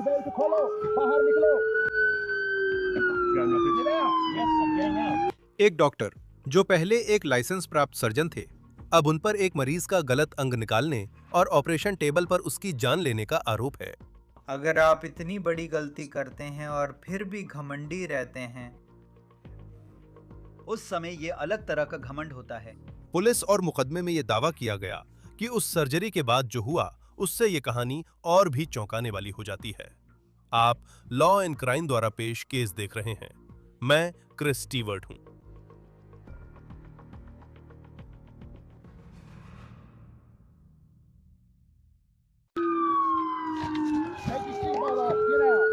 Belt खोलो, बाहर निकलो। एक डॉक्टर जो पहले एक लाइसेंस प्राप्त सर्जन थे, अब उन पर एक मरीज का गलत अंग निकालने और ऑपरेशन टेबल पर उसकी जान लेने का आरोप है। अगर आप इतनी बड़ी गलती करते हैं और फिर भी घमंडी रहते हैं, उस समय ये अलग तरह का घमंड होता है। पुलिस और मुकदमे में यह दावा किया गया कि उस सर्जरी के बाद जो हुआ उससे ये कहानी और भी चौंकाने वाली हो जाती है। आप लॉ एंड क्राइम द्वारा पेश केस देख रहे हैं। मैं क्रिस स्टीवर्ट हूं। Take your seatbelt off, get out.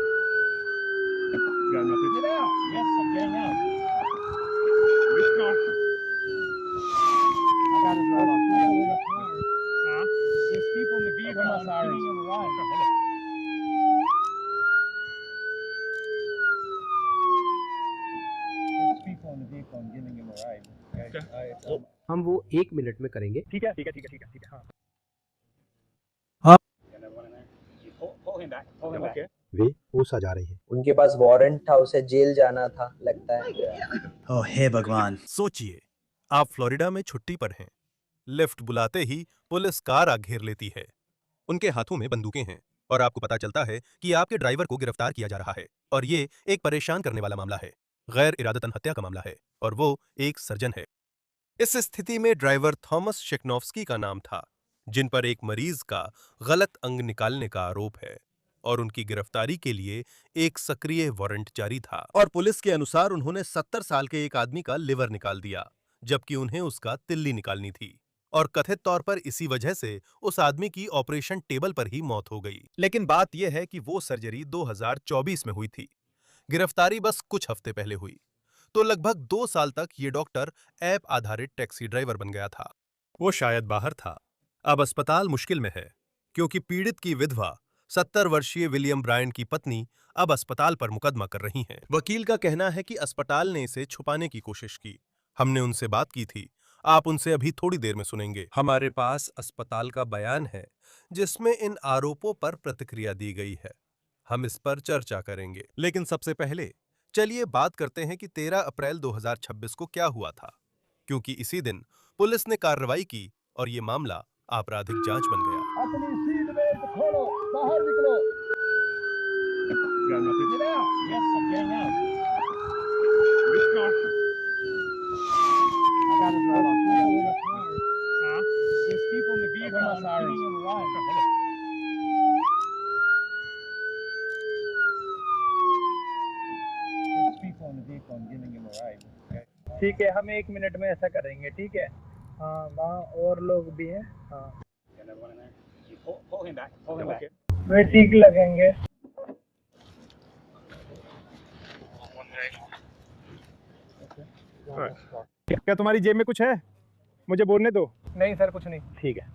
Get out. Yes, I'm getting out. Which car? I got his ride on. Huh? There's people in the vehicle. I'm giving him a ride. There's people in the vehicle. I'm giving him a ride. Okay. हम वो 1 minute में करेंगे। ठीक है, ठीक है, ठीक है, ठीक है, ठीक है, हाँ। Okay. वे ओसा जा रहे हैं। उनके पास वारंट था, उसे जेल जाना था लगता है। ओह हे भगवान। सोचिए, आप फ्लोरिडा में छुट्टी पर हैं। लिफ्ट बुलाते ही पुलिस कार आ घेर लेती है। उनके हाथों में बंदूकें हैं और आपको पता चलता है कि आपके ड्राइवर को गिरफ्तार किया जा रहा है और ये एक परेशान करने वाला मामला है। गैर इरादतन हत्या का मामला है और वो एक सर्जन है। इस स्थिति में ड्राइवर थॉमस शेक्नोफ्स्की का नाम था, जिन पर एक मरीज का गलत अंग निकालने का आरोप है और उनकी गिरफ्तारी के लिए एक सक्रिय वारंट जारी था। और पुलिस के अनुसार उन्होंने 70 साल के एक आदमी का लिवर निकाल दिया, जबकि उन्हें उसका तिल्ली निकालनी थी और कथित तौर पर इसी वजह से उस आदमी की ऑपरेशन टेबल पर ही मौत हो गई। लेकिन बात यह है कि वो सर्जरी 2024 में हुई थी। गिरफ्तारी बस कुछ हफ्ते पहले हुई, तो लगभग 2 साल तक ये डॉक्टर ऐप आधारित टैक्सी ड्राइवर बन गया था। वो शायद बाहर था। अब अस्पताल मुश्किल में है, क्योंकि पीड़ित की विधवा 70 वर्षीय विलियम ब्रायन की पत्नी अब अस्पताल पर मुकदमा कर रही हैं। वकील का कहना है कि अस्पताल ने इसे छुपाने की कोशिश की। हमने उनसे बात की थी, आप उनसे अभी थोड़ी देर में सुनेंगे। हमारे पास अस्पताल का बयान है, जिसमें इन आरोपों पर प्रतिक्रिया दी गई है। हम इस पर चर्चा करेंगे, लेकिन सबसे पहले चलिए बात करते हैं कि 13 अप्रैल 2026 को क्या हुआ था, क्योंकि इसी दिन पुलिस ने कार्रवाई की और ये मामला आपराधिक जांच बन गया। अपनी सीट बेल्ट खोलो, बाहर निकलो। Get out. Yes, I'm getting out. Which car? I got his ride on. Huh? There's people in the vehicle. I'm giving him a ride. There's people in the vehicle. I'm giving him a ride. ठीक है, हम 1 minute में ऐसा करेंगे, ठीक है? हाँ, वहाँ और लोग भी हैं। हाँ। वे ठीक लगेंगे। क्या तुम्हारी जेब में कुछ है? मुझे बोलने दो। नहीं सर, कुछ नहीं। ठीक है।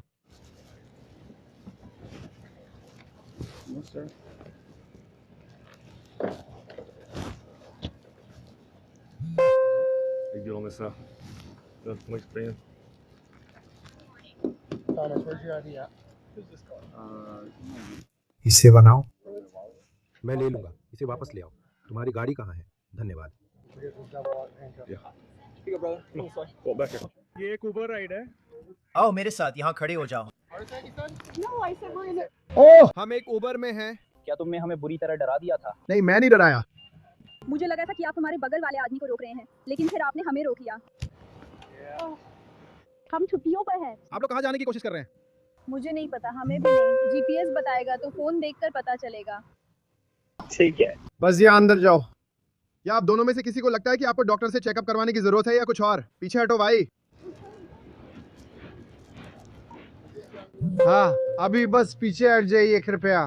इसे बनाओ। मैं ले लूंगा, इसे वापस ले आओ। तुम्हारी गाड़ी कहाँ है? धन्यवाद। ये एक उबर राइड है। आओ मेरे साथ यहाँ खड़े हो जाओ। ओह, हम एक उबर में हैं। क्या तुमने हमें बुरी तरह डरा दिया था? नहीं, मैं नहीं डराया। मुझे लगा था कि आप हमारे बगल वाले आदमी को रोक रहे हैं, लेकिन फिर आपने हमें रोक लिया। हम छुट्टियों पर हैं। आप लोग कहाँ जाने की कोशिश कर रहे हैं? मुझे नहीं पता, हमें भी नहीं। जीपीएस बताएगा तो फोन देखकर पता चलेगा। ठीक है। बस ये अंदर जाओ। या आप दोनों में से किसी को लगता है कि आपको डॉक्टर से चेकअप करवाने की जरूरत है या कुछ और? पीछे हटो भाई। हाँ, अभी बस पीछे हट जाइए कृपया।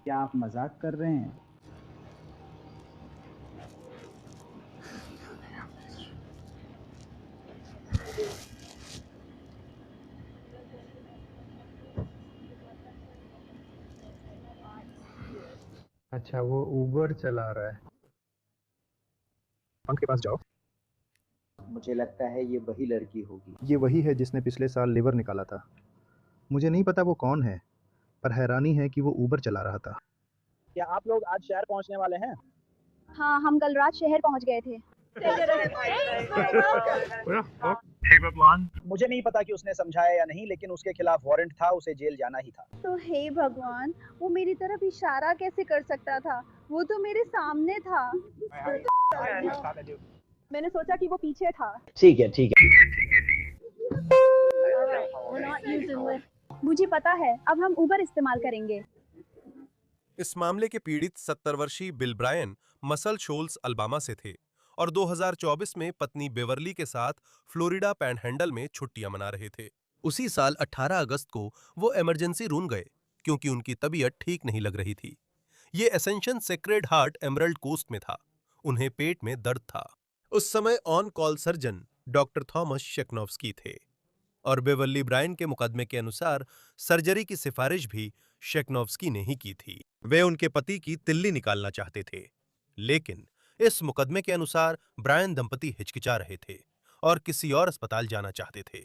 क्या आप मजाक कर रहे हैं? अच्छा, वो उबर चला रहा है। पंख के पास जाओ। मुझे लगता है ये वही लड़की होगी। ये वही है जिसने पिछले साल लिवर निकाला था। मुझे नहीं पता वो कौन है, पर हैरानी है कि वो उबर चला रहा था। क्या आप लोग आज शहर पहुंचने वाले हैं? हाँ, हम कल रात शहर पहुंच गए थे। हे भगवान। मुझे नहीं पता कि उसने समझाया या नहीं, लेकिन उसके खिलाफ वारंट था, उसे जेल जाना ही था। तो हे भगवान, वो मेरी तरफ इशारा कैसे कर सकता था? वो तो मेरे सामने था। मैंने सोचा कि वो पीछे था। ठीक है। मुझे पता है, अब हम उबर इस्तेमाल करेंगे। इस मामले के पीड़ित 70 वर्षीय Bill Bryan Muscle Shoals Alabama से थे और 2024 में पत्नी बेवर्ली के साथ फ्लोरिडा पैनहैंडल में छुट्टियां मना रहे थे। उसी साल 18 अगस्त को वो इमरजेंसी रूम गए क्योंकि उनकी तबीयत ठीक नहीं लग रही थी। ये Ascension Sacred Heart Emerald Coast में था। उन्हें पेट में दर्द था। उस समय on call surgeon doctor Thomas Shaknovsky थे और बेवर्ली ब्रायन के मुकदमे के अनुसार सर्जरी की सिफारिश भी शेक्नोव्स्की ने ही की थी। वे उनके पति की तिल्ली निकालना चाहते थे, लेकिन इस मुकदमे के अनुसार ब्रायन दंपति हिचकिचा रहे थे और किसी और अस्पताल जाना चाहते थे।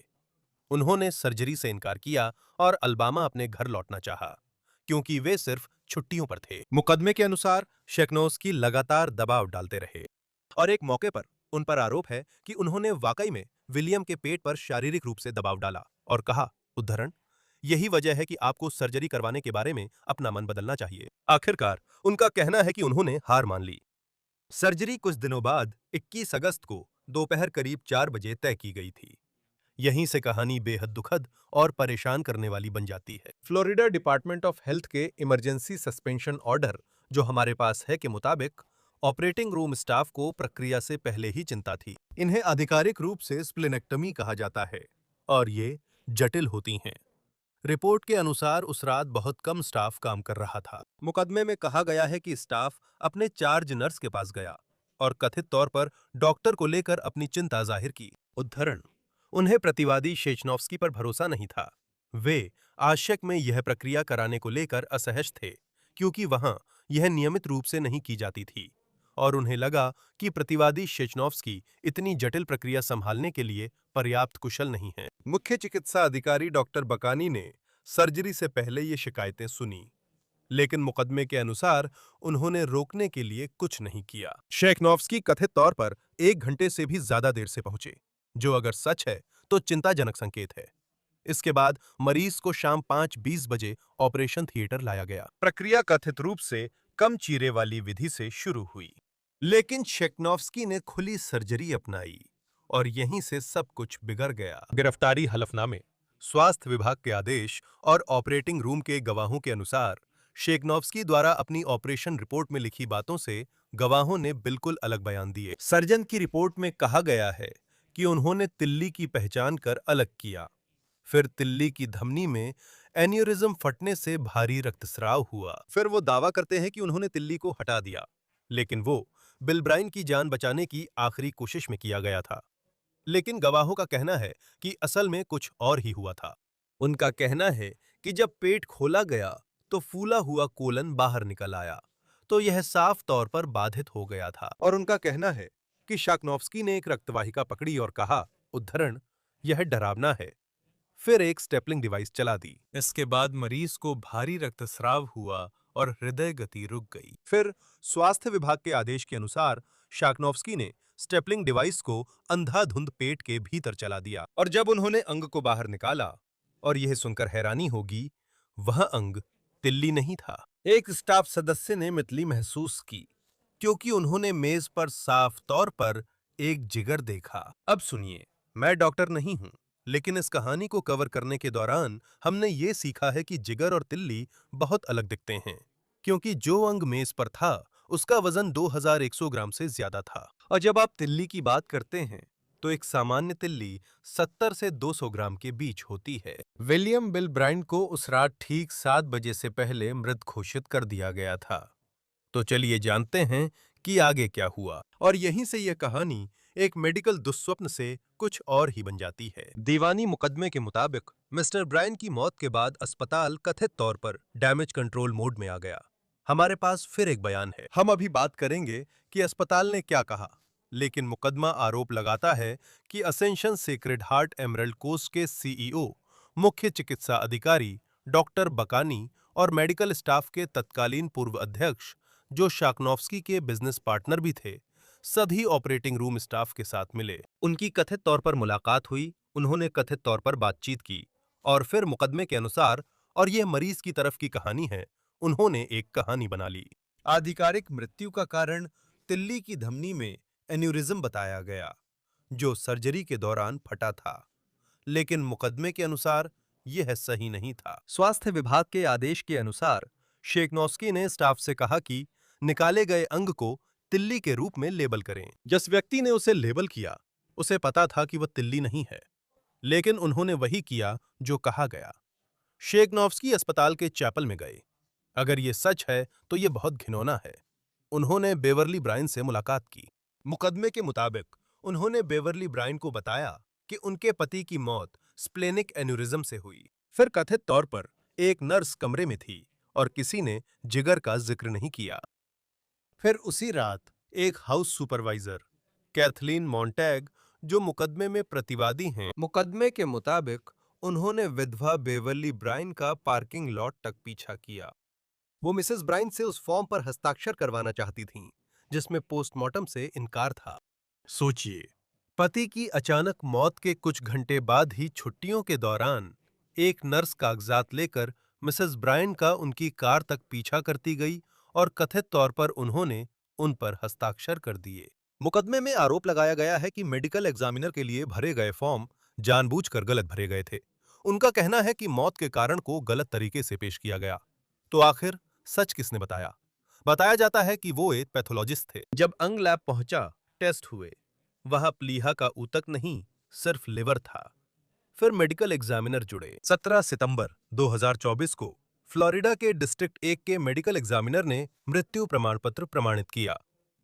उन्होंने सर्जरी से इनकार किया और अल्बामा अपने घर लौटना चाहा, क्योंकि वे सिर्फ छुट्टियों पर थे। मुकदमे के अनुसार शेक्नोव्स्की लगातार दबाव डालते रहे और एक मौके पर उन पर आरोप है कि उन्होंने वाकई में विलियम के पेट पर शारीरिक रूप से दबाव डाला और कहा, उद्धरण, यही वजह है कि आपको सर्जरी करवाने के बारे में अपना मन बदलना चाहिए। आखिरकार उनका कहना है कि उन्होंने हार मान ली। सर्जरी कुछ दिनों बाद 21 अगस्त को दोपहर करीब 4 बजे तय की गई थी। यहीं से कहानी बेहद दुखद और परेशान करने वाली बन जाती है। फ्लोरिडा डिपार्टमेंट ऑफ हेल्थ के इमरजेंसी सस्पेंशन ऑर्डर जो हमारे पास है के मुताबिक ऑपरेटिंग रूम स्टाफ को प्रक्रिया से पहले ही चिंता थी। इन्हें आधिकारिक रूप से स्प्लेनेक्टमी कहा जाता है और ये जटिल होती हैं। रिपोर्ट के अनुसार उस रात बहुत कम स्टाफ काम कर रहा था। मुकदमे में कहा गया है कि स्टाफ अपने चार्ज नर्स के पास गया और कथित तौर पर डॉक्टर को लेकर अपनी चिंता जाहिर की। उद्धरण, उन्हें प्रतिवादी शेचनोव्स्की पर भरोसा नहीं था। वे आशयक में यह प्रक्रिया कराने को लेकर असहज थे क्योंकि वहां यह नियमित रूप से नहीं की जाती थी और उन्हें लगा कि प्रतिवादी शेचनोव्स्की इतनी जटिल प्रक्रिया संभालने के लिए पर्याप्त कुशल नहीं है। मुख्य चिकित्सा अधिकारी डॉक्टर बकानी ने सर्जरी से पहले ये शिकायतें सुनी, लेकिन मुकदमे के अनुसार उन्होंने रोकने के लिए कुछ नहीं किया। शेक्नोव्स्की कथित तौर पर 1 घंटे से भी ज्यादा देर से पहुंचे, जो अगर सच है तो चिंताजनक संकेत है। इसके बाद मरीज को शाम 5:20 बजे ऑपरेशन थिएटर लाया गया। प्रक्रिया कथित रूप से कम चीरे वाली विधि से शुरू हुई, लेकिन शेक्नोव्स्की ने खुली सर्जरी अपनाई और यहीं से सब कुछ बिगड़ गया। गिरफ्तारी हलफनामे, स्वास्थ्य विभाग के आदेश और ऑपरेटिंग रूम के गवाहों के अनुसार शेक्नोव्स्की द्वारा अपनी ऑपरेशन रिपोर्ट में लिखी बातों से गवाहों ने बिल्कुल अलग बयान दिए। सर्जन की रिपोर्ट में कहा गया है कि उन्होंने तिल्ली की पहचान कर अलग किया, फिर तिल्ली की धमनी में एन्यूरिज्म फटने से भारी रक्तस्राव हुआ। फिर वो दावा करते हैं कि उन्होंने तिल्ली को हटा दिया, लेकिन वो बिल ब्रायन की जान बचाने की आखिरी कोशिश में किया गया था। लेकिन गवाहों का कहना है कि असल में कुछ और ही हुआ था। उनका कहना है कि जब पेट खोला गया तो फूला हुआ कोलन बाहर निकल आया, तो यह साफ तौर पर बाधित हो गया था। और उनका कहना है कि शेक्नोव्स्की ने एक रक्तवाहिका पकड़ी और कहा, उद्धरण, यह डरावना है। फिर एक स्टेपलिंग डिवाइस चला दी। इसके बाद मरीज को भारी रक्तस्राव हुआ और हृदय गति रुक गई। फिर स्वास्थ्य विभाग के आदेश के अनुसार शेक्नोव्स्की ने स्टेपलिंग डिवाइस को अंधाधुंध पेट के भीतर चला दिया और जब उन्होंने अंग को बाहर निकाला, और यह सुनकर हैरानी होगी, वह अंग तिल्ली नहीं था। एक स्टाफ सदस्य ने मितली महसूस की क्योंकि उन्होंने मेज पर साफ तौर पर एक जिगर देखा। अब सुनिए, मैं डॉक्टर नहीं हूं, लेकिन इस कहानी को कवर करने के दौरान हमने ये सीखा है कि जिगर और तिल्ली बहुत अलग दिखते हैं, क्योंकि जो अंग मेज पर था उसका वजन 2100 ग्राम से ज्यादा था और जब आप तिल्ली की बात करते हैं तो एक सामान्य तिल्ली 70 से 200 ग्राम के बीच होती है। विलियम बिल ब्रायन को उस रात ठीक 7 बजे से पहले मृत घोषित कर दिया गया था। तो चलिए जानते हैं कि आगे क्या हुआ, और यहीं से यह कहानी एक मेडिकल दुस्वप्न से कुछ और ही बन जाती है। दीवानी मुकदमे के मुताबिक मिस्टर ब्रायन की मौत के बाद अस्पताल कथित तौर पर डैमेज कंट्रोल मोड में आ गया हमारे पास फिर एक बयान है। हम अभी बात करेंगे कि अस्पताल ने क्या कहा, लेकिन मुकदमा आरोप लगाता है कि Ascension Sacred Heart Emerald Coast के सीईओ, मुख्य चिकित्सा अधिकारी डॉक्टर बकानी और मेडिकल स्टाफ के तत्कालीन पूर्व अध्यक्ष, जो शाकनोफ्स्की के बिजनेस पार्टनर भी थे, सभी ऑपरेटिंग रूम स्टाफ के साथ मिले। उनकी कथित तौर पर मुलाकात हुई, उन्होंने कथित तौर पर बातचीत की और फिर मुकदमे के अनुसार, और यह मरीज की तरफ की कहानी है, उन्होंने एक कहानी बना ली। आधिकारिक मृत्यु का कारण तिल्ली की धमनी में एन्यूरिज्म बताया गया, जो सर्जरी के दौरान फटा था, लेकिन मुकदमे के अनुसार यह सही नहीं था। स्वास्थ्य विभाग के आदेश के अनुसार शेखनोव्स्की ने स्टाफ से कहा कि निकाले गए अंग को तिल्ली के रूप में लेबल करें। जिस व्यक्ति ने उसे लेबल किया, उसे पता था कि वह तिल्ली नहीं है, लेकिन उन्होंने वही किया जो कहा गया। शेखनोव्स्की अस्पताल के चैपल में गए। अगर यह सच है तो यह बहुत घिनौना है। उन्होंने बेवरली ब्रायन से मुलाकात की। मुकदमे के मुताबिक उन्होंने बेवरली ब्रायन को बताया कि उनके पति की मौत स्प्लेनिक एन्यूरिज्म से हुई। फिर कथित तौर पर एक नर्स कमरे में थी और किसी ने जिगर का जिक्र नहीं किया। फिर उसी रात एक हाउस सुपरवाइजर कैथलीन मॉन्टैग, जो मुकदमे में प्रतिवादी हैं, मुकदमे के मुताबिक उन्होंने विधवा बेवरली ब्रायन का पार्किंग लॉट तक पीछा किया। वो मिसेस ब्रायन से उस फॉर्म पर हस्ताक्षर करवाना चाहती थीं, जिसमें पोस्टमार्टम से इनकार था। सोचिए, पति की अचानक मौत के कुछ घंटे बाद ही छुट्टियों के दौरान एक नर्स कागजात लेकर मिसेस ब्रायन का उनकी कार तक पीछा करती गई और कथित तौर पर उन्होंने उन पर हस्ताक्षर कर दिए। मुकदमे में आरोप लगाया गया है कि मेडिकल एग्जामिनर के लिए भरे गए फॉर्म जानबूझकर गलत भरे गए थे। उनका कहना है कि मौत के कारण को गलत तरीके से पेश किया गया। तो आखिर सच किसने बताया? बताया जाता है कि वो एक पैथोलॉजिस्ट थे। जब अंग लैब पहुंचा, टेस्ट हुए, वहां प्लीहा का ऊतक नहीं, सिर्फ लिवर था। फिर मेडिकल एग्जामिनर जुड़े। 17 सितंबर 2024 को फ्लोरिडा के डिस्ट्रिक्ट 1 के मेडिकल एग्जामिनर ने मृत्यु प्रमाण पत्र प्रमाणित किया।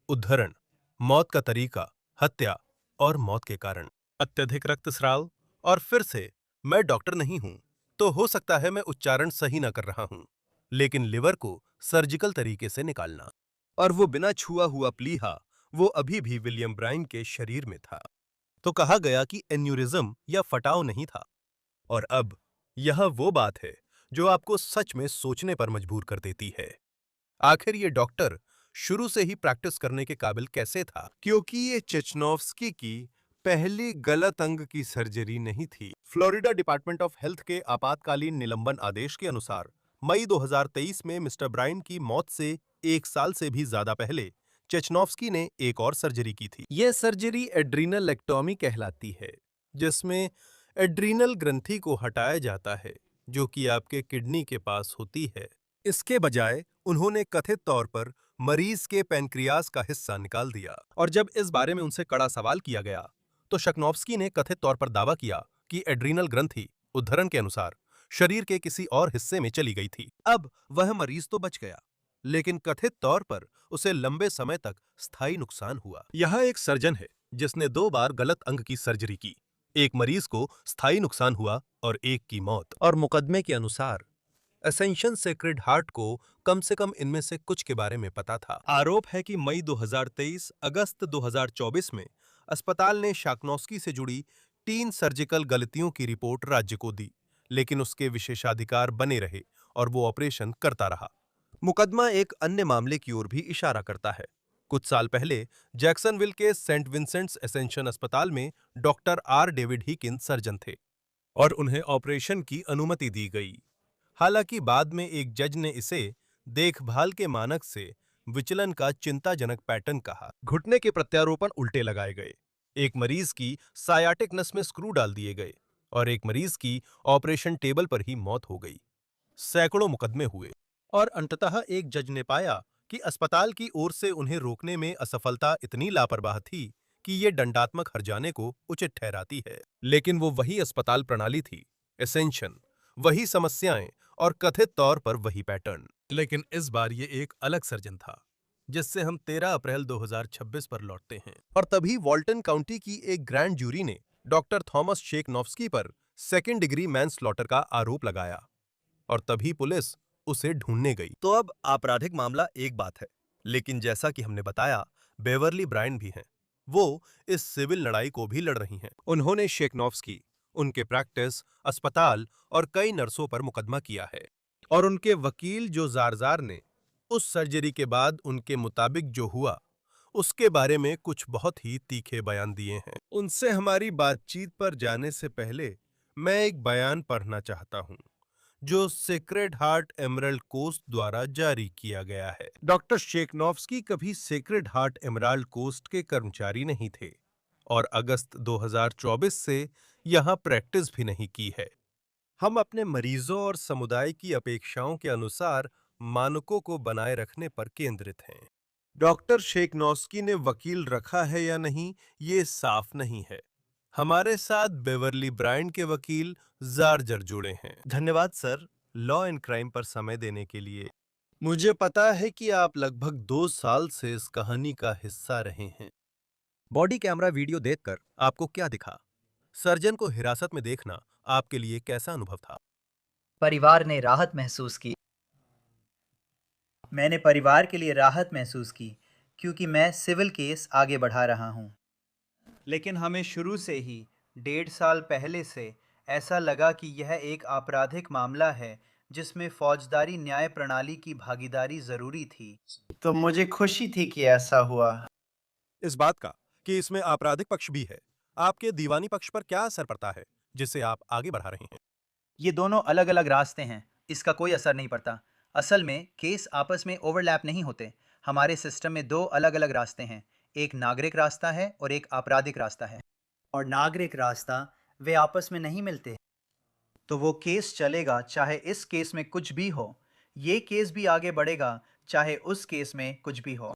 उद्धरण: मौत का तरीका, हत्या और मौत के कारण, अत्यधिक रक्तस्राव। और फिर से, मैं डॉक्टर नहीं हूं, तो हो सकता है मैं उच्चारण सही ना कर रहा हूं, लेकिन लिवर को सर्जिकल तरीके से निकालना, और वो बिना छुआ हुआ प्लीहा, वो अभी भी विलियम ब्रायन के शरीर में था। तो कहा गया कि एन्यूरिज्म या फटाव नहीं था। और अब यह वो बात है जो आपको सच में सोचने पर मजबूर कर देती है। आखिर ये डॉक्टर शुरू से ही प्रैक्टिस करने के काबिल कैसे था? क्योंकि ये चेचनोव्स्की की पहली गलत अंग की सर्जरी नहीं थी। फ्लोरिडा डिपार्टमेंट ऑफ हेल्थ के आपातकालीन निलंबन आदेश के अनुसार मई 2023 में मिस्टर ब्रायन की मौत से 1 साल से भी ज्यादा पहले चेचनोव्स्की ने एक और सर्जरी की थी। यह सर्जरी एड्रीनलेक्टोमी कहलाती है, जिसमें एड्रीनल ग्रंथि को हटाया जाता है, जो कि आपके किडनी के पास होती है। इसके बजाय उन्होंने कथित तौर पर मरीज के पैनक्रियास का हिस्सा निकाल दिया। और जब इस बारे में उनसे कड़ा सवाल किया गया, तो शेखनोव्स्की ने कथित तौर पर दावा किया कि एड्रीनल ग्रंथि, उद्धरण के अनुसार, शरीर के किसी और हिस्से में चली गई थी। अब वह मरीज तो बच गया, लेकिन कथित तौर पर उसे लंबे समय तक स्थायी नुकसान हुआ। यह एक सर्जन है जिसने 2 बार गलत अंग की सर्जरी की। एक मरीज को स्थायी नुकसान हुआ और एक की मौत। और मुकदमे के अनुसार असेंशन सेक्रेड हार्ट को कम से कम इनमें से कुछ के बारे में पता था। आरोप है कि मई 2023 अगस्त 2024 में अस्पताल ने शाकनोव्स्की से जुड़ी 3 सर्जिकल गलतियों की रिपोर्ट राज्य को दी, लेकिन उसके विशेषाधिकार बने रहे और वो ऑपरेशन करता रहा। मुकदमा एक अन्य मामले की ओर भी इशारा करता है। कुछ साल पहले जैक्सनविल के सेंट विंसेंट्स एसेंशन अस्पताल में डॉक्टर आर डेविड हीकिंस सर्जन थे और उन्हें ऑपरेशन की अनुमति दी गई। हालांकि बाद में एक जज ने इसे देखभाल के मानक से विचलन का चिंताजनक पैटर्न कहा। घुटने के प्रत्यारोपण उल्टे लगाए गए, एक मरीज की सायाटिक नस में स्क्रू डाल दिए गए और एक मरीज की ऑपरेशन टेबल पर ही मौत हो गई। सैकड़ों मुकदमे हुए और अंततः एक जज ने पाया कि अस्पताल की ओर से उन्हें रोकने में असफलता इतनी लापरवाह थी कि ये दंडात्मक हर्जाने को उचित ठहराती है। लेकिन वो वही अस्पताल प्रणाली थी, एसेंशन, वही समस्याएं और कथित तौर पर वही पैटर्न। लेकिन इस बार ये एक अलग सर्जन था, जिससे हम 13 अप्रैल 2026 पर लौटते हैं। और तभी वॉल्टन काउंटी की एक ग्रैंड जूरी ने डॉक्टर थॉमस शेखनोव्स्की पर 2nd डिग्री मैनस्लॉटर का आरोप लगाया। और तभी पुलिस उसे ढूंढने गई। तो अब आपराधिक मामला एक बात है, लेकिन जैसा कि हमने बताया, बेवरली ब्रायन भी हैं। वो इस सिविल लड़ाई को भी लड़ रही हैं। उन्होंने शेखनोव्स्की, उनके प्रैक्टिस, अस्पताल और कई नर्सों पर मुकदमा किया है। और उनके वकील जो जार ने उस सर्जरी के बाद उनके मुताबिक जो हुआ उसके बारे में कुछ बहुत ही तीखे बयान दिए हैं। उनसे हमारी बातचीत पर जाने से पहले मैं एक बयान पढ़ना चाहता हूं जो सेक्रेड हार्ट एमराल्ड कोस्ट द्वारा जारी किया गया है। डॉक्टर शेखनोव्स्की कभी सेक्रेड हार्ट एमराल्ड कोस्ट के कर्मचारी नहीं थे और अगस्त 2024 से यहां प्रैक्टिस भी नहीं की है। हम अपने मरीजों और समुदाय की अपेक्षाओं के अनुसार मानकों को बनाए रखने पर केंद्रित हैं। डॉक्टर शेखनोव्स्की ने वकील रखा है या नहीं, ये साफ नहीं है। हमारे साथ बेवरली ब्रायन के वकील जार्जर जुड़े हैं। धन्यवाद सर, लॉ एंड क्राइम पर समय देने के लिए। मुझे पता है कि आप लगभग 2 साल से इस कहानी का हिस्सा रहे हैं। बॉडी कैमरा वीडियो देखकर आपको क्या दिखा? सर्जन को हिरासत में देखना आपके लिए कैसा अनुभव था? परिवार ने राहत महसूस की। मैंने परिवार के लिए राहत महसूस की क्योंकि मैं सिविल केस आगे बढ़ा रहा हूं। लेकिन हमें शुरू से ही 1.5 साल पहले से ऐसा लगा कि यह एक आपराधिक मामला है जिसमें फौजदारी न्याय प्रणाली की भागीदारी जरूरी थी। तो मुझे खुशी थी कि ऐसा हुआ। इस बात का कि इसमें आपराधिक पक्ष भी है, आपके दीवानी पक्ष पर क्या असर पड़ता है जिसे आप आगे बढ़ा रहे हैं? ये दोनों अलग अलग रास्ते हैं, इसका कोई असर नहीं पड़ता। असल में केस आपस में ओवरलैप नहीं होते। हमारे सिस्टम में 2 अलग अलग रास्ते हैं, एक नागरिक रास्ता है और एक आपराधिक रास्ता है। और नागरिक रास्ता वे आपस में नहीं मिलते, तो वो केस चलेगा चाहे इस केस में कुछ भी हो। ये केस भी आगे बढ़ेगा चाहे उस केस में कुछ भी हो।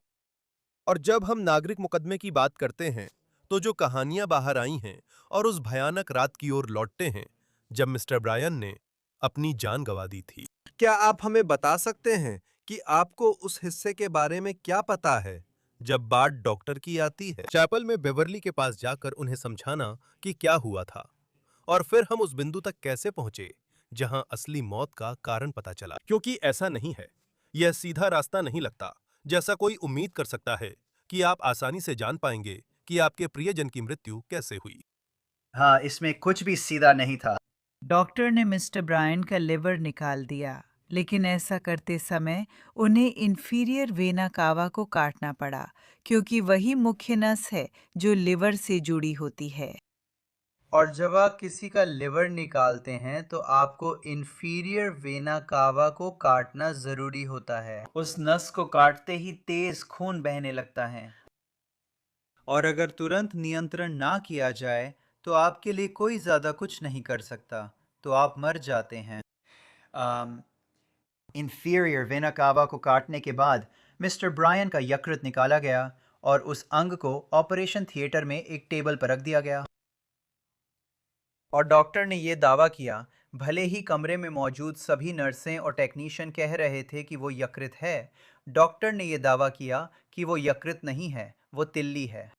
और जब हम नागरिक मुकदमे की बात करते हैं तो जो कहानियां बाहर आई हैं और उस भयानक रात की ओर लौटते हैं जब मिस्टर ब्रायन ने अपनी जान गंवा दी थी। क्या आप हमें बता सकते हैं कि आपको उस हिस्से के बारे में क्या पता है जब बात डॉक्टर की आती है? चैपल में बेवरली के पास जाकर उन्हें समझाना कि क्या हुआ था और फिर हम उस बिंदु तक कैसे पहुंचे जहां असली मौत का कारण पता चला। क्योंकि ऐसा नहीं है, यह सीधा रास्ता नहीं लगता जैसा कोई उम्मीद कर सकता है कि आप आसानी से जान पाएंगे कि आपके प्रियजन की मृत्यु कैसे हुई। हाँ, इसमें कुछ भी सीधा नहीं था। डॉक्टर ने मिस्टर ब्रायन का लिवर निकाल दिया, लेकिन ऐसा करते समय उन्हें इंफीरियर वेना कावा को काटना पड़ा क्योंकि वही मुख्य नस है जो लिवर से जुड़ी होती है। और जब आप किसी का लिवर निकालते हैं तो आपको इंफीरियर वेना कावा को काटना जरूरी होता है। उस नस को काटते ही तेज खून बहने लगता है और अगर तुरंत नियंत्रण ना किया जाए तो आपके लिए कोई ज़्यादा कुछ नहीं कर सकता, तो आप मर जाते हैं। इंफीरियर वेना कावा को काटने के बाद मिस्टर ब्रायन का यकृत निकाला गया और उस अंग को ऑपरेशन थिएटर में एक टेबल पर रख दिया गया। और डॉक्टर ने यह दावा किया, भले ही कमरे में मौजूद सभी नर्सें और टेक्नीशियन कह रहे थे कि वो यकृत है, डॉक्टर ने यह दावा किया कि वो यकृत नहीं है, वो तिल्ली है।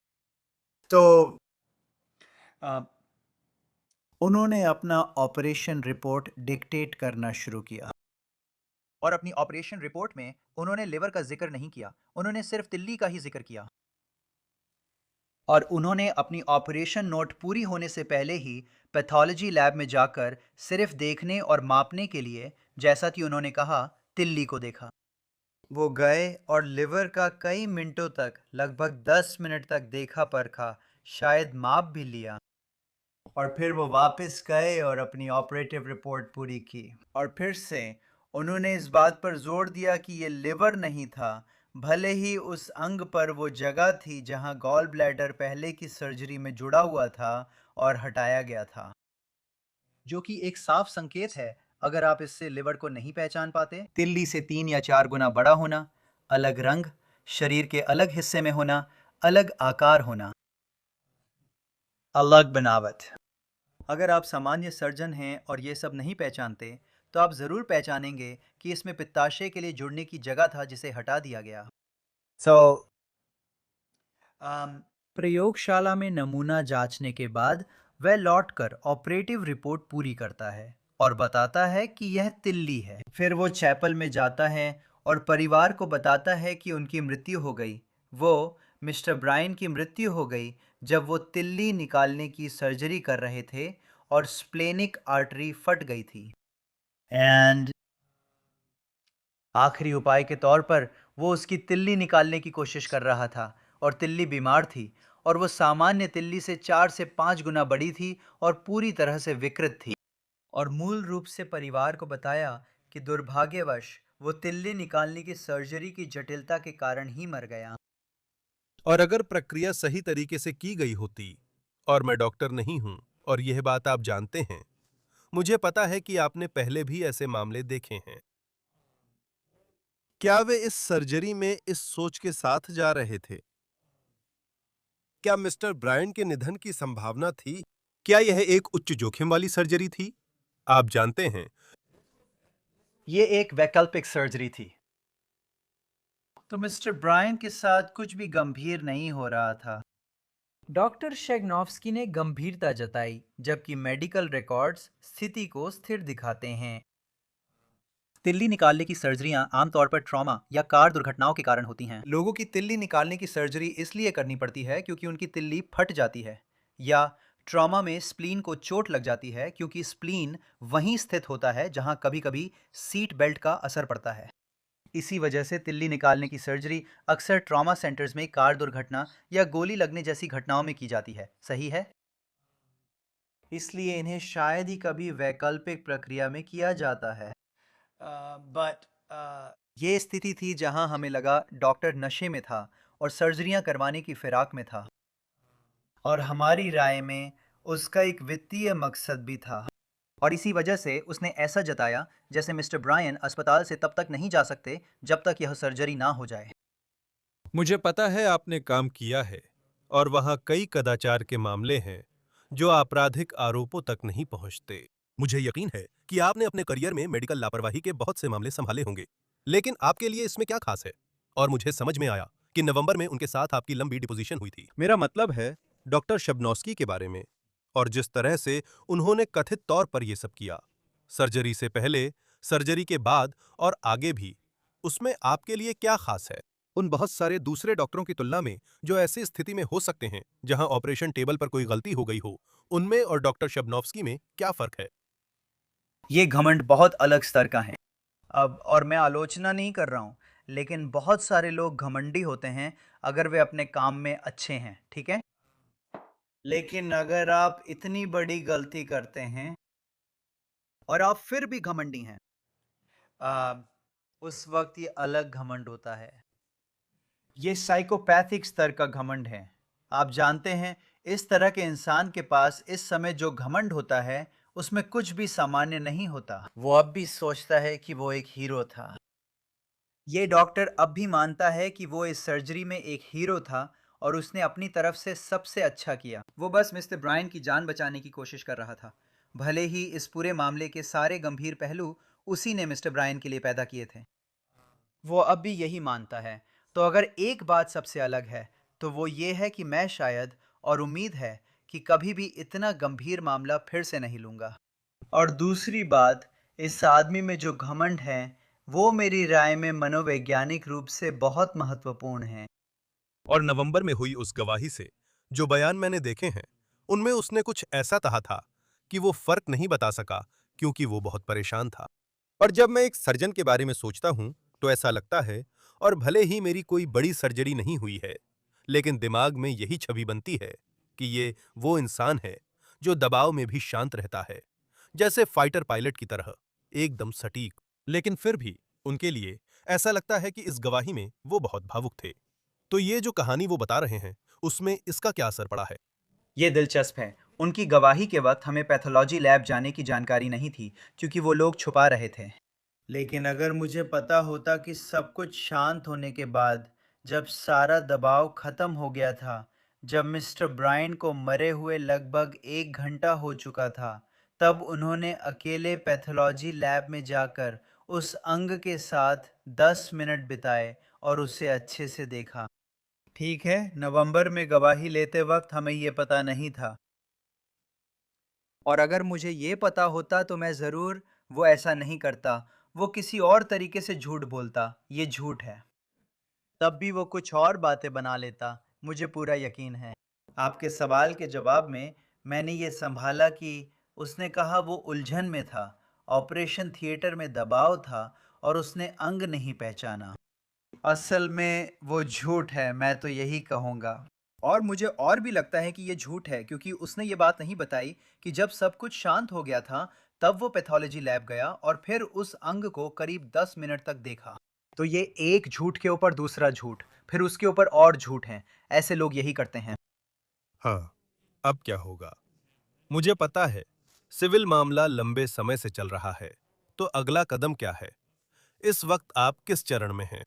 तो उन्होंने अपना ऑपरेशन रिपोर्ट डिक्टेट करना शुरू किया। और अपनी ऑपरेशन रिपोर्ट में उन्होंने लिवर का जिक्र नहीं किया, उन्होंने सिर्फ तिल्ली का ही जिक्र किया। और उन्होंने अपनी ऑपरेशन नोट पूरी होने से पहले ही पैथोलॉजी लैब में जाकर सिर्फ देखने और मापने के लिए, जैसा कि उन्होंने कहा, तिल्ली को देखा। वो गए और लिवर का कई मिनटों तक, लगभग 10 मिनट तक देखा परखा, शायद माप भी लिया। और फिर वो वापस गए और अपनी ऑपरेटिव रिपोर्ट पूरी की। और फिर से उन्होंने इस बात पर जोर दिया कि ये लिवर नहीं था, भले ही उस अंग पर वो जगह थी जहां गॉल ब्लैडर पहले की सर्जरी में जुड़ा हुआ था और हटाया गया था। जो कि एक साफ संकेत है अगर आप इससे लिवर को नहीं पहचान पाते। तिल्ली से 3 या 4 गुना बड़ा होना, अलग रंग, शरीर के अलग हिस्से में होना, अलग आकार होना, अलग बनावट। अगर आप सामान्य सर्जन हैं और ये सब नहीं पहचानते तो आप ज़रूर पहचानेंगे कि इसमें पित्ताशय के लिए जुड़ने की जगह था जिसे हटा दिया गया। प्रयोगशाला में नमूना जांचने के बाद वह लौटकर ऑपरेटिव रिपोर्ट पूरी करता है और बताता है कि यह तिल्ली है। फिर वो चैपल में जाता है और परिवार को बताता है कि उनकी मृत्यु हो गई। वो मिस्टर ब्रायन की मृत्यु हो गई जब वो तिल्ली निकालने की सर्जरी कर रहे थे और स्प्लेनिक आर्टरी फट गई थी। एंड आखिरी उपाय के तौर पर वो उसकी तिल्ली निकालने की कोशिश कर रहा था और तिल्ली बीमार थी और वो सामान्य तिल्ली से 4 से 5 गुना बड़ी थी और पूरी तरह से विकृत थी। और मूल रूप से परिवार को बताया कि दुर्भाग्यवश वो तिल्ली निकालने की सर्जरी की जटिलता के कारण ही मर गया। और अगर प्रक्रिया सही तरीके से की गई होती, और मैं डॉक्टर नहीं हूं और यह बात आप जानते हैं, मुझे पता है कि आपने पहले भी ऐसे मामले देखे हैं। क्या वे इस सर्जरी में इस सोच के साथ जा रहे थे? क्या मिस्टर ब्रायन के निधन की संभावना थी? क्या यह एक उच्च जोखिम वाली सर्जरी थी? आप जानते हैं, ये एक वैकल्पिक सर्जरी थी। तो मिस्टर ब्रायन के साथ कुछ भी गंभीर नहीं हो रहा था। डॉक्टर शेगनॉफ्स्की ने गंभीरता जताई, जबकि मेडिकल रिकॉर्ड्स स्थिति को स्थिर दिखाते हैं। तिल्ली निकालने की सर्जरियां आमतौर पर ट्रॉमा या कार दुर्घटनाओं के कारण होती हैं। लोगों की तिल्ली निकालने की सर्जरी इसलिए करनी पड़ती है क्योंकि उनकी तिल्ली फट जाती है, या ट्रॉमा में स्प्लीन को चोट लग जाती है क्योंकि स्प्लीन वहीं स्थित होता है जहां कभी-कभी सीट बेल्ट का असर पड़ता है। इसी वजह से तिल्ली निकालने की सर्जरी अक्सर ट्रॉमा सेंटर्स में कार दुर्घटना या गोली लगने जैसी घटनाओं में की जाती है। सही है? इसलिए इन्हें शायद ही कभी वैकल्पिक प्रक्रिया में किया जाता है। बट ये स्थिति थी जहां हमें लगा डॉक्टर नशे में था और सर्जरियां करवाने की फिराक में था, और हमारी राय में उसका एक वित्तीय मकसद भी था। और इसी वजह से उसने ऐसा जताया जैसे मिस्टर ब्रायन अस्पताल से तब तक नहीं जा सकते जब तक यह सर्जरी ना हो जाए। मुझे पता है आपने काम किया है और वहां कई कदाचार के मामले हैं जो आपराधिक आरोपों तक नहीं पहुंचते। मुझे यकीन है कि आपने अपने करियर में मेडिकल लापरवाही के बहुत से मामले संभाले होंगे, लेकिन आपके लिए इसमें क्या खास है? और मुझे समझ में आया कि नवंबर में उनके साथ आपकी लंबी डिपोजिशन हुई थी। मेरा मतलब है डॉक्टर शबनौस्की के बारे में, और जिस तरह से उन्होंने कथित तौर पर यह सब किया, सर्जरी से पहले, सर्जरी के बाद और आगे भी, उसमें आपके लिए क्या खास है उन बहुत सारे दूसरे डॉक्टरों की तुलना में जो ऐसी स्थिति में हो सकते हैं जहां ऑपरेशन टेबल पर कोई गलती हो गई हो? उनमें और डॉक्टर शबनौफ्स्की में क्या फर्क है? ये घमंड बहुत अलग स्तर का है। अब और मैं आलोचना नहीं कर रहा हूँ, लेकिन बहुत सारे लोग घमंडी होते हैं अगर वे अपने काम में अच्छे हैं, ठीक है? लेकिन अगर आप इतनी बड़ी गलती करते हैं और आप फिर भी घमंडी हैं, उस वक्त ये अलग घमंड होता है। ये साइकोपैथिक स्तर का घमंड है। आप जानते हैं, इस तरह के इंसान के पास इस समय जो घमंड होता है उसमें कुछ भी सामान्य नहीं होता। वो अब भी सोचता है कि वो एक हीरो था। ये डॉक्टर अब भी मानता है कि वो इस सर्जरी में एक हीरो था और उसने अपनी तरफ से सबसे अच्छा किया। वो बस मिस्टर ब्रायन की जान बचाने की कोशिश कर रहा था, भले ही इस पूरे मामले के सारे गंभीर पहलू उसी ने मिस्टर ब्रायन के लिए पैदा किए थे। वो अब भी यही मानता है। तो अगर एक बात सबसे अलग है तो वो ये है कि मैं शायद, और उम्मीद है कि कभी भी इतना गंभीर मामला फिर से नहीं लूँगा। और दूसरी बात, इस आदमी में जो घमंड है वो मेरी राय में मनोवैज्ञानिक रूप से बहुत महत्वपूर्ण है। और नवंबर में हुई उस गवाही से जो बयान मैंने देखे हैं, उनमें उसने कुछ ऐसा कहा था कि वो फर्क नहीं बता सका क्योंकि वो बहुत परेशान था। और जब मैं एक सर्जन के बारे में सोचता हूं तो ऐसा लगता है, और भले ही मेरी कोई बड़ी सर्जरी नहीं हुई है, लेकिन दिमाग में यही छवि बनती है कि ये वो इंसान है जो दबाव में भी शांत रहता है, जैसे फाइटर पायलट की तरह, एकदम सटीक। लेकिन फिर भी उनके लिए ऐसा लगता है कि इस गवाही में वो बहुत भावुक थे। तो ये जो कहानी वो बता रहे हैं, उसमें इसका क्या असर पड़ा है? ये दिलचस्प है। उनकी गवाही के वक्त हमें पैथोलॉजी लैब जाने की जानकारी नहीं थी क्योंकि वो लोग छुपा रहे थे। लेकिन अगर मुझे पता होता कि सब कुछ शांत होने के बाद, जब सारा दबाव खत्म हो गया था, जब मिस्टर ब्रायन को मरे हुए लगभग 1 घंटा हो चुका था, तब उन्होंने अकेले पैथोलॉजी लैब में जाकर उस अंग के साथ 10 मिनट बिताए और उसे अच्छे से देखा। ठीक है, नवंबर में गवाही लेते वक्त हमें ये पता नहीं था। और अगर मुझे ये पता होता तो मैं ज़रूर वो ऐसा नहीं करता। वो किसी और तरीके से झूठ बोलता। ये झूठ है। तब भी वो कुछ और बातें बना लेता, मुझे पूरा यकीन है। आपके सवाल के जवाब में मैंने ये संभाला कि उसने कहा वो उलझन में था, ऑपरेशन थिएटर में दबाव था और उसने अंग नहीं पहचाना। असल में वो झूठ है, मैं तो यही कहूँगा। और मुझे और भी लगता है कि ये झूठ है क्योंकि उसने ये बात नहीं बताई कि जब सब कुछ शांत हो गया था तब वो पैथोलॉजी लैब गया और फिर उस अंग को करीब 10 मिनट तक देखा। तो ये एक झूठ के ऊपर दूसरा झूठ, फिर उसके ऊपर और झूठ हैं। ऐसे लोग यही करते हैं। हाँ, अब क्या होगा? मुझे पता है, सिविल मामला लंबे समय से चल रहा है। तो अगला कदम क्या है? इस वक्त आप किस चरण में हैं?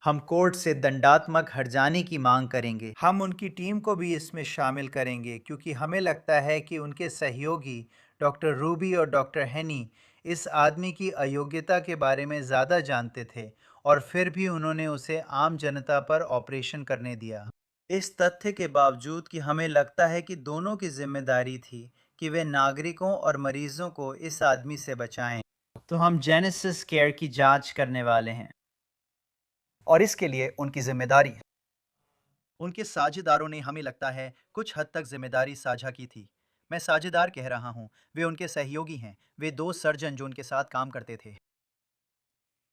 हम कोर्ट से दंडात्मक हर्जाने की मांग करेंगे। हम उनकी टीम को भी इसमें शामिल करेंगे क्योंकि हमें लगता है कि उनके सहयोगी डॉक्टर रूबी और डॉक्टर हेनी इस आदमी की अयोग्यता के बारे में ज़्यादा जानते थे और फिर भी उन्होंने उसे आम जनता पर ऑपरेशन करने दिया। इस तथ्य के बावजूद कि हमें लगता है कि दोनों की जिम्मेदारी थी कि वे नागरिकों और मरीजों को इस आदमी से बचाएं। तो हम जेनेसिस केयर की जांच करने वाले हैं और इसके लिए उनकी जिम्मेदारी है। उनके साझेदारों ने, हमें लगता है, कुछ हद तक जिम्मेदारी साझा की थी। मैं साझेदार कह रहा हूँ, वे उनके सहयोगी हैं। वे 2 सर्जन जो उनके साथ काम करते थे।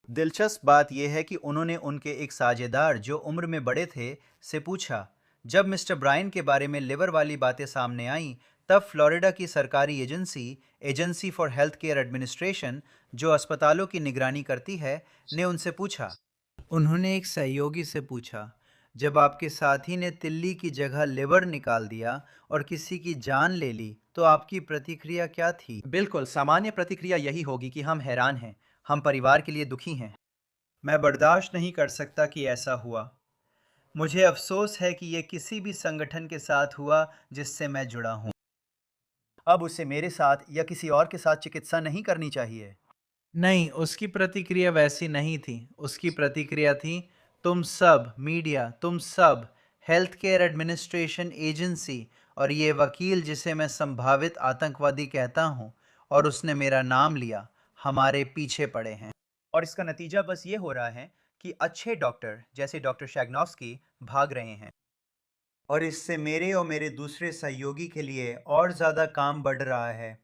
दिलचस्प बात यह है कि उन्होंने उनके एक साझेदार जो उम्र में बड़े थे से पूछा। जब मिस्टर ब्रायन के बारे में लिवर वाली बातें सामने आईं, तब फ्लोरिडा की सरकारी agency agency for health care administration, जो अस्पतालों की निगरानी करती है, ने उनसे पूछा। उन्होंने एक सहयोगी से पूछा, जब आपके साथी ने तिल्ली की जगह लिवर निकाल दिया और किसी की जान ले ली तो आपकी प्रतिक्रिया क्या थी? बिल्कुल सामान्य प्रतिक्रिया यही होगी कि हम हैरान हैं, हम परिवार के लिए दुखी हैं। मैं बर्दाश्त नहीं कर सकता कि ऐसा हुआ। मुझे अफसोस है कि यह किसी भी संगठन के साथ हुआ जिससे मैं जुड़ा हूँ। अब उसे मेरे साथ या किसी और के साथ चिकित्सा नहीं करनी चाहिए। नहीं, उसकी प्रतिक्रिया वैसी नहीं थी। उसकी प्रतिक्रिया थी, तुम सब मीडिया, तुम सब हेल्थ केयर एडमिनिस्ट्रेशन एजेंसी और ये वकील जिसे मैं संभावित आतंकवादी कहता हूँ और उसने मेरा नाम लिया, हमारे पीछे पड़े हैं। और इसका नतीजा बस ये हो रहा है कि अच्छे डॉक्टर जैसे डॉक्टर शैगनोव्स्की भाग रहे हैं। और इससे मेरे और मेरे दूसरे सहयोगी के लिए और ज़्यादा काम बढ़ रहा है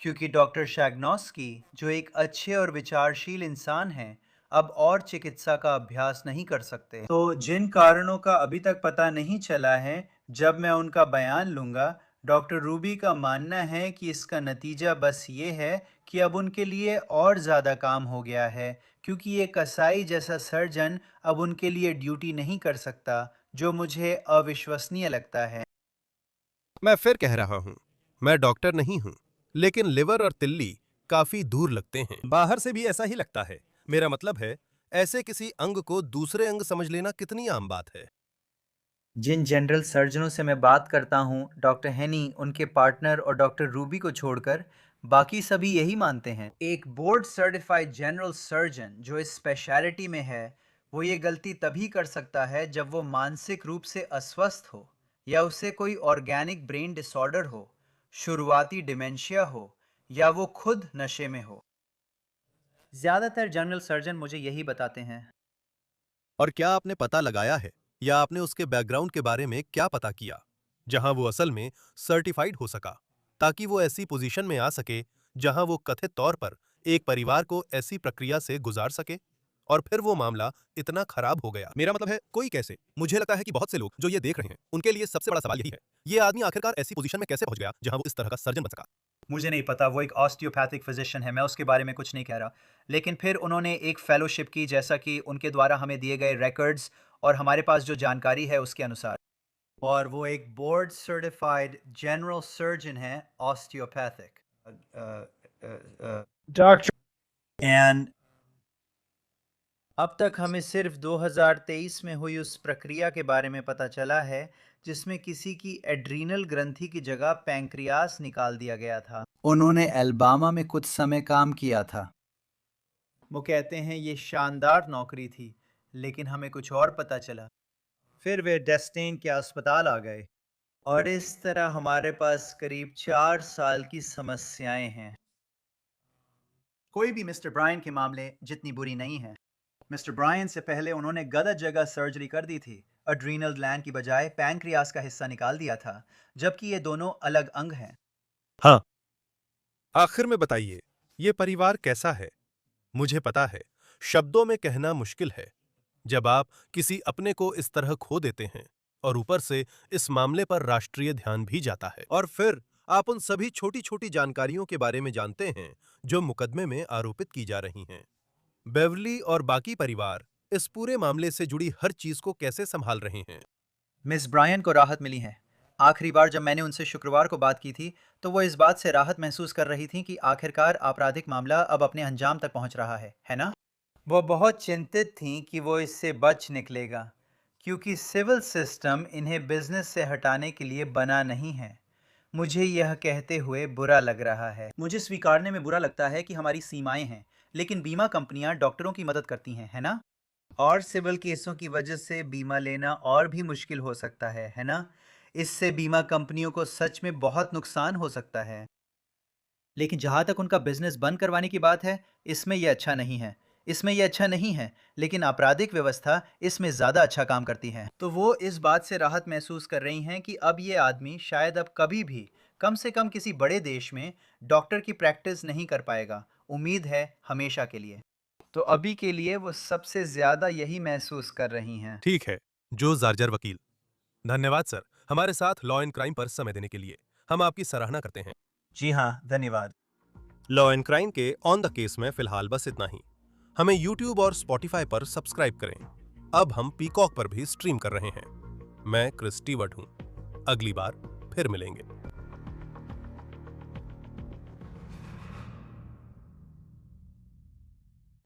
क्योंकि डॉक्टर शैगनोव्स्की, जो एक अच्छे और विचारशील इंसान हैं, अब और चिकित्सा का अभ्यास नहीं कर सकते। तो जिन कारणों का अभी तक पता नहीं चला है, जब मैं उनका बयान लूँगा, डॉक्टर रूबी का मानना है कि इसका नतीजा बस ये है कि अब उनके लिए और ज़्यादा काम हो गया है क्योंकि ये कसाई जैसा सर्जन अब उनके लिए ड्यूटी नहीं कर सकता, जो मुझे अविश्वसनीय लगता है। मैं फिर कह रहा हूं, मैं डॉक्टर नहीं हूं, लेकिन लिवर और तिल्ली काफी दूर लगते हैं। बाहर से भी ऐसा ही लगता है। मेरा मतलब है, ऐसे किसी अंग को दूसरे अंग समझ लेना कितनी आम बात है। जिन जनरल सर्जनों से मैं बात करता हूँ, डॉक्टर हेनी, उनके पार्टनर और डॉक्टर रूबी को छोड़कर बाकी सभी यही मानते हैं। एक बोर्ड सर्टिफाइड जनरल सर्जन जो इस स्पेशलिटी में है, वो ये गलती तभी कर सकता है जब वो मानसिक रूप से अस्वस्थ हो या उसे कोई ऑर्गेनिक ब्रेन डिसऑर्डर हो, शुरुआती डिमेंशिया हो या वो खुद नशे में हो। ज़्यादातर जनरल सर्जन मुझे यही बताते हैं। और क्या आपने पता लगाया है या आपने उसके बैकग्राउंड के बारे में क्या पता किया, जहां वो असल में सर्टिफाइड हो सका, ताकि वो ऐसी पोजीशन में आ सके जहां वो कथित तौर पर एक परिवार को ऐसी प्रक्रिया से गुजार सके और फिर वो मामला इतना खराब हो गया। मेरा मतलब है, कोई कैसे? मुझे लगता है कि बहुत से लोग जो ये देख रहे हैं, उनके लिए सबसे बड़ा सवाल यही है, ये आदमी आखिरकार ऐसी पोजीशन में कैसे पहुंच गया जहां वो इस तरह का सर्जन बन सका। मुझे नहीं पता, वो एक ऑस्टियोपैथिक फिजिशियन है, मैं उसके बारे में कुछ नहीं कह रहा। लेकिन फिर उन्होंने एक फेलोशिप की, जैसा कि उनके द्वारा हमें दिए गए रिकॉर्ड्स और हमारे पास जो जानकारी है उसके अनुसार। और वो एक बोर्ड सर्टिफाइड जनरल सर्जन है, ऑस्टियोपैथिक। डॉक्टर एंड अब तक हमें सिर्फ 2023 में हुई उस प्रक्रिया के बारे में पता चला है जिसमें किसी की एड्रीनल ग्रंथि की जगह पैंक्रियास निकाल दिया गया था। उन्होंने एल्बामा में कुछ समय काम किया था। वो कहते हैं ये शानदार नौकरी थी, लेकिन हमें कुछ और पता चला। फिर वे डेस्टेन के अस्पताल आ गए और इस तरह हमारे पास करीब 4 साल की समस्याएं हैं। कोई भी मिस्टर ब्रायन के मामले जितनी बुरी नहीं है। मिस्टर ब्रायन से पहले उन्होंने गलत जगह सर्जरी कर दी थी। एड्रीनल ग्लैंड की बजाय पैंक्रियास का हिस्सा निकाल दिया था, जबकि ये दोनों अलग अंग हैं। हाँ, आखिर में बताइए, ये परिवार कैसा है? मुझे पता है, शब्दों में कहना मुश्किल है। जब आप किसी अपने को इस तरह खो देते हैं और ऊपर से इस मामले पर राष्ट्रीय ध्यान भी जाता है, और फिर आप उन सभी छोटी-छोटी जानकारियों के बारे में जानते हैं जो मुकदमे में आरोपित की जा रही हैं। बेवरली और बाकी परिवार इस पूरे मामले से जुड़ी हर चीज को कैसे संभाल रहे हैं? मिस ब्रायन को राहत मिली है। आखिरी बार जब मैंने उनसे शुक्रवार को बात की थी, तो वो इस बात से राहत महसूस कर रही थी कि आखिरकार आपराधिक मामला अब अपने अंजाम तक पहुंच रहा है ना? वो बहुत चिंतित थीं कि वो इससे बच निकलेगा, क्योंकि सिविल सिस्टम इन्हें बिजनेस से हटाने के लिए बना नहीं है। मुझे यह कहते हुए बुरा लग रहा है। मुझे स्वीकारने में बुरा लगता है कि हमारी सीमाएं हैं, लेकिन बीमा कंपनियां डॉक्टरों की मदद करती हैं, है ना? और सिविल केसों की वजह से बीमा लेना और भी मुश्किल हो सकता है ना? इससे बीमा कंपनियों को सच में बहुत नुकसान हो सकता है। लेकिन जहां तक उनका बिजनेस बंद करवाने की बात है, इसमें यह अच्छा नहीं है। लेकिन आपराधिक व्यवस्था इसमें ज़्यादा अच्छा काम करती है। तो वो इस बात से राहत महसूस कर रही हैं कि अब ये आदमी शायद अब कभी भी, कम से कम किसी बड़े देश में, डॉक्टर की प्रैक्टिस नहीं कर पाएगा। उम्मीद है हमेशा के लिए। तो अभी के लिए वो सबसे ज्यादा यही महसूस कर रही हैं। ठीक है, जो जार्जर वकील। धन्यवाद सर, हमारे साथ लॉ एंड क्राइम पर समय देने के लिए। हम आपकी सराहना करते हैं। जी हाँ, धन्यवाद। लॉ एंड क्राइम के ऑन द केस में फिलहाल बस इतना ही। हमें YouTube और Spotify पर सब्सक्राइब करें। अब हम पीकॉक पर भी स्ट्रीम कर रहे हैं। मैं क्रिस टीवर्ट हूं। अगली बार फिर मिलेंगे।